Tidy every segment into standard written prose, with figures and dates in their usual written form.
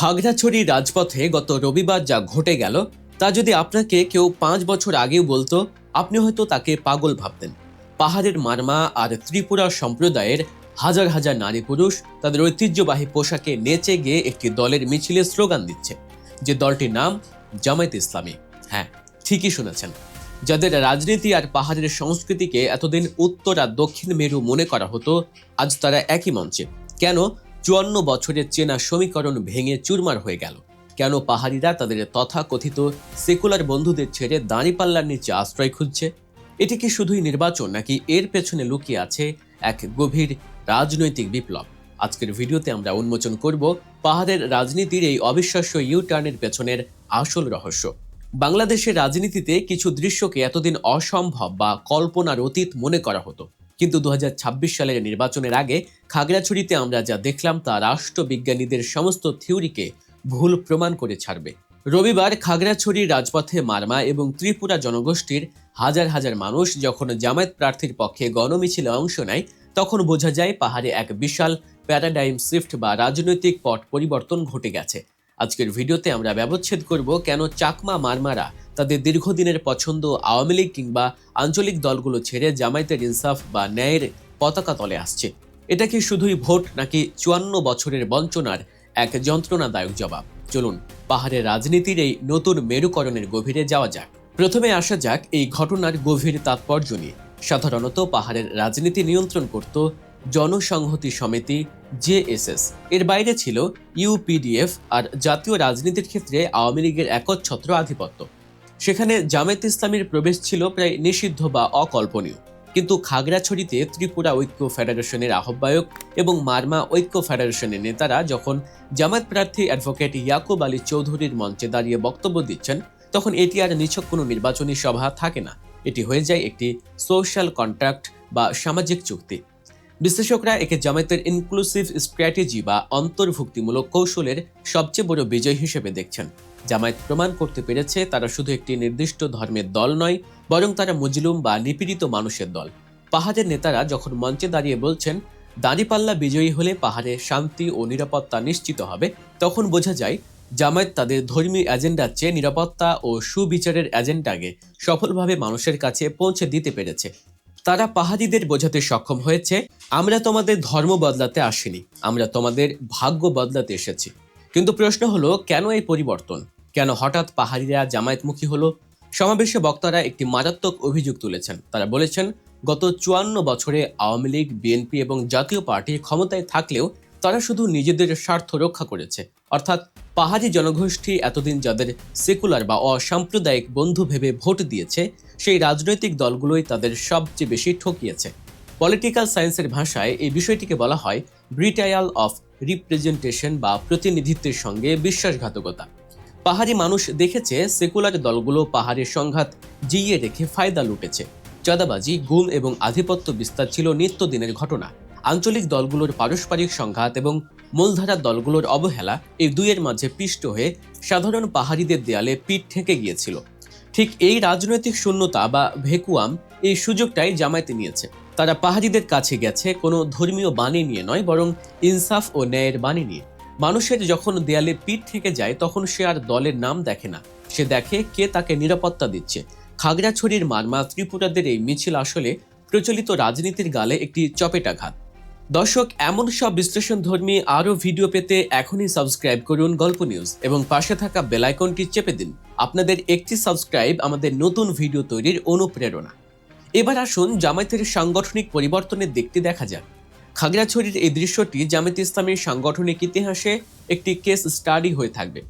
খাগড়াছড়ি রাজপথে গত রবিবার যা ঘটে গেল তা যদি আপনাকে কেউ 5 বছর আগেও বলতো, আপনি হয়তো তাকে পাগল ভাবতেন। পাহাড়ের মারমা আর ত্রিপুরা সম্প্রদায়ের হাজার হাজার নারী পুরুষ তাদের ঐতিহ্যবাহী পোশাকে নেচে গিয়ে একটি দলের মিছিলে স্লোগান দিচ্ছে, যে দলটির নাম জামায়াত ইসলামী। হ্যাঁ, ঠিকই শুনেছেন। যাদের রাজনীতি আর পাহাড়ের সংস্কৃতিকে এতদিন উত্তর আর দক্ষিণ মেরু মনে করা হতো, আজ তারা একই মঞ্চে। কেন 54 বছরের চেনা সমীকরণ ভেঙে চুরমার হয়ে গেল? কেন পাহাড়িরা তাদের তথাকথিত সেকুলার বন্ধুদের ছেড়ে দাঁড়িপাল্লার নিচে আশ্রয় খুঁজছে? এটি কি শুধুই নির্বাচন, নাকি এর পেছনে লুকিয়ে আছে এক গভীর রাজনৈতিক বিপ্লব? আজকের ভিডিওতে আমরা উন্মোচন করব পাহাড়ের রাজনীতির এই অবিশ্বাস্য ইউটার্নের পেছনের আসল রহস্য। বাংলাদেশের রাজনীতিতে কিছু দৃশ্যকে এতদিন অসম্ভব বা কল্পনার অতীত মনে করা হতো, কিন্তু 2026 সালের নির্বাচনের আগে খাগড়াছড়িতে আমরা যা দেখলাম তা রাষ্ট্রবিজ্ঞানীদের সমস্ত থিওরিকে ভুল প্রমাণ করে ছাড়বে। রবিবার খাগড়াছড়ির রাজপথে মারমা এবং ত্রিপুরা জনগোষ্ঠীর হাজার হাজার মানুষ যখন জামায়াত প্রার্থীর পক্ষে গণমিছিলে অংশ নেয়, তখন বোঝা যায় পাহাড়ে এক বিশাল প্যারাডাইম শিফট বা রাজনৈতিক পট পরিবর্তন ঘটে গেছে। আজকের ভিডিওতে আমরা ব্যবচ্ছেদ করব কেন চাকমা মারমারা তাদের দীর্ঘদিনের পছন্দ আওয়ামী লীগ কিংবা আঞ্চলিক দলগুলো ছেড়ে জামায়াতের ইনসাফ বা ন্যায়ের পতাকা তলে আসছে। এটা কি শুধুই ভোট, নাকি 54 বছরের বঞ্চনার এক যন্ত্রণাদায়ক জবাব? চলুন পাহাড়ের রাজনীতির এই নতুন মেরুকরণের গভীরে যাওয়া যাক। প্রথমে আসা যাক এই ঘটনার গভীর তাৎপর্য নিয়ে। সাধারণত পাহাড়ের রাজনীতি নিয়ন্ত্রণ করত জনসংহতি সমিতি, জেএসএস। এর বাইরে ছিল ইউপিডিএফ আর জাতীয় রাজনীতির ক্ষেত্রে আওয়ামী লীগের একচ্ছত্র আধিপত্য। সেখানে জামায়াত ইসলামীর প্রবেশ ছিল প্রায় নিষিদ্ধ বা অকল্পনীয়। কিন্তু খাগড়াছড়িতে ত্রিপুরা ঐক্য ফেডারেশনের আহ্বায়ক এবং মারমা ঐক্য ফেডারেশনের নেতারা যখন জামায়াত প্রার্থী অ্যাডভোকেট ইয়াকুব আলী চৌধুরীর মঞ্চে দাঁড়িয়ে বক্তব্য দিচ্ছেন, তখন এটি আর নিছক কোনো নির্বাচনী সভা থাকে না। এটি হয়ে যায় একটি সোশ্যাল কন্ট্রাক্ট বা সামাজিক চুক্তি। বিশ্লেষকরা একে জামায়াতের ইনক্লুসিভ স্ট্র্যাটেজি বা অন্তর্ভুক্তিমূলক কৌশলের সবচেয়ে বড় বিজয় হিসেবে দেখছেন। জামায়াত প্রমাণ করতে পেরেছে তারা শুধু একটি নির্দিষ্ট ধর্মের দল নয়, বরং তারা মজলুম বা নিপীড়িত মানুষের দল। পাহাড়ের নেতারা যখন মঞ্চে দাঁড়িয়ে বলছেন দাঁড়িপাল্লা বিজয়ী হলে পাহাড়ে শান্তি ও নিরাপত্তা নিশ্চিত হবে, তখন বোঝা যায় জামায়াত তাদের ধর্মীয় এজেন্ডার চেয়ে নিরাপত্তা ও সুবিচারের এজেন্ডাকে সফলভাবে মানুষের কাছে পৌঁছে দিতে পেরেছে। তারা পাহাড়িদের বোঝাতে সক্ষম হয়েছে, আমরা তোমাদের ধর্ম বদলাতে আসিনি, আমরা তোমাদের ভাগ্য বদলাতে এসেছি। কিন্তু প্রশ্ন হলো, কেন এই পরিবর্তন? কেন হঠাৎ পাহাড়িরা জামায়াতমুখী হলো? সমাবেশে বক্তারা একটি মারাত্মক অভিযোগ তুলেছেন। তারা বলেছেন, গত 54 বছরে আওয়ামী লীগ, বিএনপি এবং জাতীয় পার্টি ক্ষমতায় থাকলেও তারা শুধু নিজেদের স্বার্থ রক্ষা করেছে। অর্থাৎ পাহাড়ি জনগোষ্ঠী এতদিন যাদের সেকুলার বা অসাম্প্রদায়িক বন্ধু ভেবে ভোট দিয়েছে, সেই রাজনৈতিক দলগুলোই তাদের সবচেয়ে বেশি ঠকিয়েছে। পলিটিক্যাল সায়েন্সের ভাষায় এই বিষয়টিকে বলা হয় ব্রিটায়াল অফ রিপ্রেজেন্টেশন বা প্রতিনিধিত্বের সঙ্গে বিশ্বাসঘাতকতা। পাহাড়ি মানুষ দেখেছে সেকুলার দলগুলো পাহাড়ের সংঘাত জিইয়ে রেখে ফায়দা লুটেছে। চাঁদাবাজি, গুম এবং আধিপত্য বিস্তার ছিল নিত্যদিনের ঘটনা। আঞ্চলিক দলগুলোর পারস্পরিক সংঘাত এবং মূলধারার দলগুলোর অবহেলা এই দুইয়ের মাঝে পিষ্ট হয়ে সাধারণ পাহাড়িদের দেয়ালে পিঠ ঠেকে গিয়েছিল। ঠিক এই রাজনৈতিক শূন্যতা বা ভেকুয়াম, এই সুযোগটাই জামায়াতে নিয়েছে। তারা পাহাড়িদের কাছে গেছে কোনো ধর্মীয় বাণী নিয়ে নয়, বরং ইনসাফ ও ন্যায়ের বাণী নিয়ে। মানুষের যখন দেয়ালে পিঠ থেকে যায়, তখন সে আর দলের নাম দেখে না, সে দেখে কে তাকে নিরাপত্তা দিচ্ছে। খাগড়াছড়ির মারমা ত্রিপুরাদের এই মিছিল আসলে প্রচলিত রাজনীতির গালে একটি চপেটাঘাত। দর্শক, এমন সব বিশ্লেষণধর্মী আরও ভিডিও পেতে এখনই সাবস্ক্রাইব করুন গল্প নিউজ এবং পাশে থাকা বেল আইকনটি চেপে দিন। আপনাদের একটি সাবস্ক্রাইব আমাদের নতুন ভিডিও তৈরির অনুপ্রেরণা। এবার আসুন জামায়াতের সাংগঠনিক পরিবর্তনের দিকটি দেখা যাক। খাগড়াছড়ির এই দৃশ্যটি জামায়াত ইসলামীর সাংগঠনিক ইতিহাসে একটি কেস স্টাডি হয়ে থাকবে।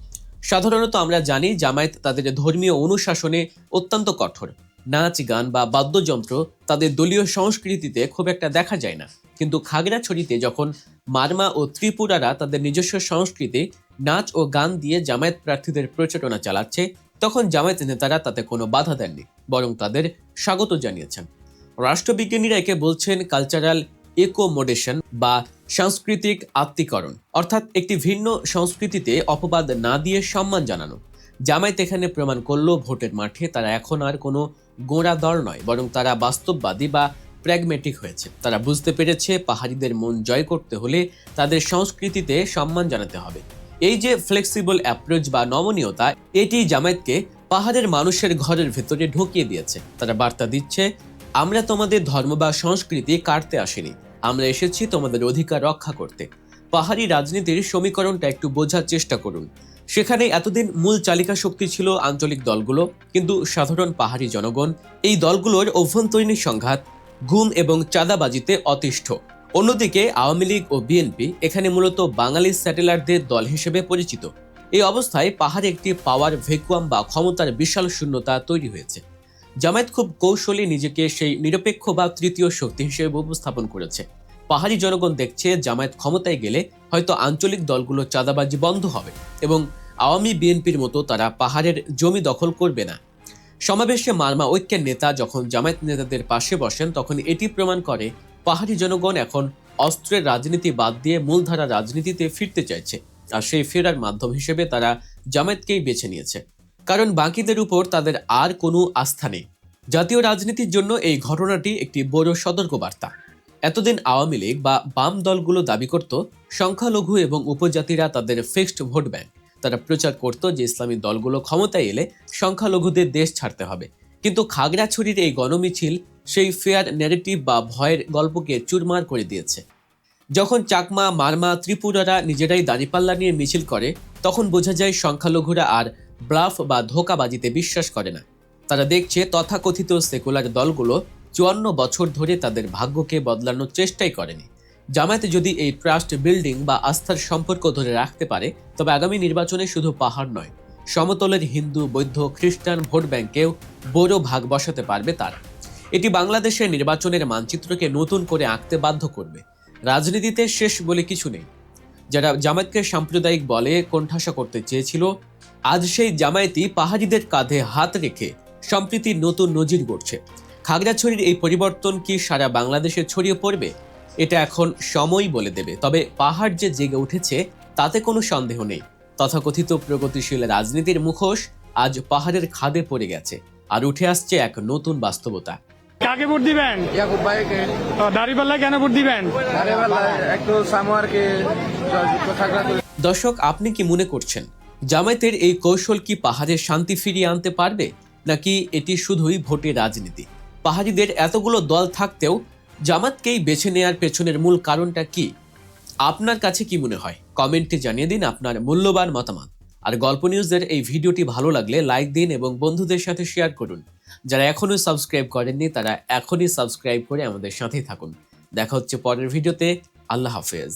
সাধারণত আমরা জানি জামায়াত তাদের ধর্মীয় অনুশাসনে অত্যন্ত কঠোর। নাচ, গান বা বাদ্যযন্ত্র তাদের দলীয় সংস্কৃতিতে খুব একটা দেখা যায় না। কিন্তু খাগড়াছড়িতে যখন মারমা ও ত্রিপুরারা তাদের নিজস্ব সংস্কৃতি, নাচ ও গান দিয়ে জামায়াত প্রার্থীদের প্রচারণা চালাচ্ছে, তখন জামায়াত নেতারা তাতে কোনো বাধা দেননি, বরং তাদের স্বাগত জানিয়েছেন। রাষ্ট্রবিজ্ঞানীরা একে বলছেন কালচারাল একোমোডেশন বা সাংস্কৃতিক আত্মীকরণ, অর্থাৎ একটি ভিন্ন সংস্কৃতিতে অপবাদ না দিয়ে সম্মান জানানো। জামায়াত এখানে প্রমাণ করলো ভোটের মাঠে তারা এখন আর কোনো গোঁড়া দল নয়, বরং তারা বাস্তববাদী বা প্র্যাগমেটিক হয়েছে। তারা বুঝতে পেরেছে পাহাড়িদের মন জয় করতে হলে তাদের সংস্কৃতিতে সম্মান জানাতে হবে। এই যে ফ্লেক্সিবল অ্যাপ্রোচ বা নমনীয়তা, এটি জামায়াতকে পাহাড়ের মানুষের ঘরের ভেতরে ঢুকিয়ে দিয়েছে। তারা বার্তা দিচ্ছে, আমরা তোমাদের ধর্ম বা সংস্কৃতি কাটতে আসিনি, আমরা এসেছি তোমাদের অধিকার রক্ষা করতে। পাহাড়ি রাজনীতির সমীকরণটা একটু বোঝার চেষ্টা করুন। সেখানে এতদিন মূল চালিকা শক্তি ছিল আঞ্চলিক দলগুলো, কিন্তু সাধারণ পাহাড়ি জনগণ এই দলগুলোর অভ্যন্তরীণ সংঘাত, গুম এবং চাঁদাবাজিতে অতিষ্ঠ। অন্যদিকে আওয়ামী লীগ ও বিএনপি এখানে মূলত বাঙালি স্যাটেলারদের দল হিসেবে পরিচিত। এই অবস্থায় পাহাড়ে একটি পাওয়ার ভ্যাকুয়াম বা ক্ষমতার বিশাল শূন্যতা তৈরি হয়েছে। জামায়াত খুব কৌশলী নিজেকে সেই নিরপেক্ষ বা তৃতীয় শক্তি হিসেবে উপস্থাপন করেছে। পাহাড়ি জনগণ দেখছে, জামায়াত ক্ষমতায় গেলে হয়তো আঞ্চলিক দলগুলো চাঁদাবাজি বন্ধ হবে এবং আওয়ামী বিএনপির মতো তারা পাহাড়ের জমি দখল করবে না। সমাবেশে মারমা ঐক্যের নেতা যখন জামায়াত নেতাদের পাশে বসেন, তখন এটি প্রমাণ করে পাহাড়ি জনগণ এখন অস্ত্রের রাজনীতি বাদ দিয়ে মূলধারা রাজনীতিতে ফিরতে চাইছে। আর সেই ফেরার মাধ্যম হিসেবে তারা জামায়াতকেই বেছে নিয়েছে, কারণ বাকিদের উপর তাদের আর কোনো আস্থা নেই। জাতীয় রাজনীতির জন্য এই ঘটনাটি একটি বড় সতর্কবার্তা। এতদিন আওয়ামী লীগ বা বাম দলগুলো দাবি করত সংখ্যালঘু এবং উপজাতিরা তাদের ফিক্সড ভোট ব্যাংক। তারা প্রচার করত যে ইসলামী দলগুলো ক্ষমতায় এলে সংখ্যালঘুদের দেশ ছাড়তে হবে। কিন্তু খাগড়াছড়ির এই গণমিছিল সেই ফেয়ার ন্যারেটিভ বা ভয়ের গল্পকে চুরমার করে দিয়েছে। যখন চাকমা, মারমা, ত্রিপুরারা নিজেরাই দাঁড়িপাল্লা নিয়ে মিছিল করে, তখন বোঝা যায় সংখ্যালঘুরা আর ব্লাফ বা ধোঁকাবাজিতে বিশ্বাস করে না। তারা দেখছে তথাকথিত সেকুলার দলগুলো 54 বছর ধরে তাদের ভাগ্যকে বদলানোর চেষ্টাই করেনি। জামায়াত যদি এই ট্রাস্ট বিল্ডিং বা আস্থার সম্পর্ক ধরে রাখতে পারে, তবে আগামী নির্বাচনে শুধু পাহাড় নয়, সমতলের হিন্দু, বৌদ্ধ, খ্রিস্টান ভোট ব্যাংকেও বড় ভাগ বসাতে পারবে তারা। এটি বাংলাদেশের নির্বাচনের মানচিত্রকে নতুন করে আঁকতে বাধ্য করবে। রাজনীতিতে শেষ বলে কিছু নেই। যারা জামায়াতকে সাম্প্রদায়িক বলে কোণঠাসা করতে চেয়েছিল, আজ সেই জামায়াতই পাহাড়িদের কাঁধে হাত রেখে সম্প্রীতির নতুন নজির গড়ছে। খাগড়াছড়ির এই পরিবর্তন কি সারা বাংলাদেশে ছড়িয়ে পড়বে? এটা এখন সময় বলে দেবে। তবে পাহাড় যে জেগে উঠেছে তাতে কোনো সন্দেহ নেই। তথাকথিত প্রগতিশীল রাজনীতির মুখোশ আজ পাহাড়ের খাদে পড়ে গেছে, আর উঠে আসছে এক নতুন বাস্তবতা। কাকে ভোট দিবেন? ইয়াকুব ভাইকে। দাঁড়িপাল্লায় কেন ভোট দিবেন? একটু সামোয়ারকে দর্শক, আপনি কি মনে করছেন জামায়াতের এই কৌশল কি পাহাড়ের শান্তি ফিরিয়ে আনতে পারবে, নাকি এটি শুধুই ভোটের রাজনীতি? পাহাড়িদের এতগুলো দল থাকতেও জামায়াতকেই বেছে নেওয়ার পেছনের মূল কারণটা কি? আপনার কাছে কি মনে হয়? কমেন্টে জানিয়ে দিন আপনার মূল্যবান মতামত। আর গল্প নিউজের এই ভিডিওটি ভালো লাগলে লাইক দিন এবং বন্ধুদের সাথে শেয়ার করুন। যারা এখনো সাবস্ক্রাইব করেননি তারা এখনই সাবস্ক্রাইব করে আমাদের সাথেই থাকুন। দেখা হচ্ছে পরের ভিডিওতে। আল্লাহ হাফেজ।